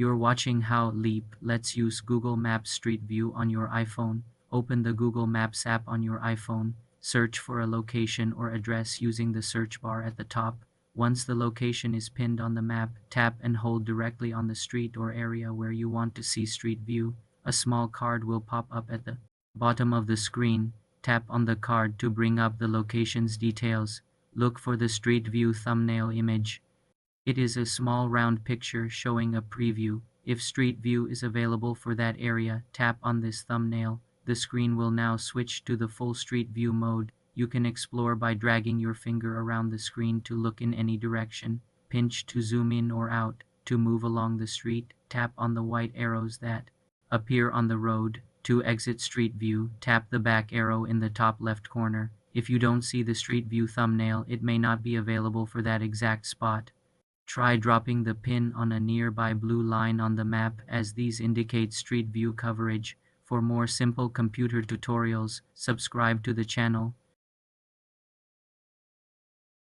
You're watching how Leap. Let's use Google Maps Street View on your iPhone. Open the Google Maps app on your iPhone. Search for a location or address using the search bar at the top. Once the location is pinned on the map, tap and hold directly on the street or area where you want to see Street View. A small card will pop up at the bottom of the screen. Tap on the card to bring up the location's details. Look for the Street View thumbnail image. It is a small round picture showing a preview. If Street View is available for that area, tap on this thumbnail. The screen will now switch to the full Street View mode. You can explore by dragging your finger around the screen to look in any direction. Pinch to zoom in or out. To move along the street, tap on the white arrows that appear on the road. To exit Street View, tap the back arrow in the top left corner. If you don't see the Street View thumbnail, it may not be available for that exact spot. Try dropping the pin on a nearby blue line on the map, as these indicate Street View coverage. For more simple computer tutorials, subscribe to the channel.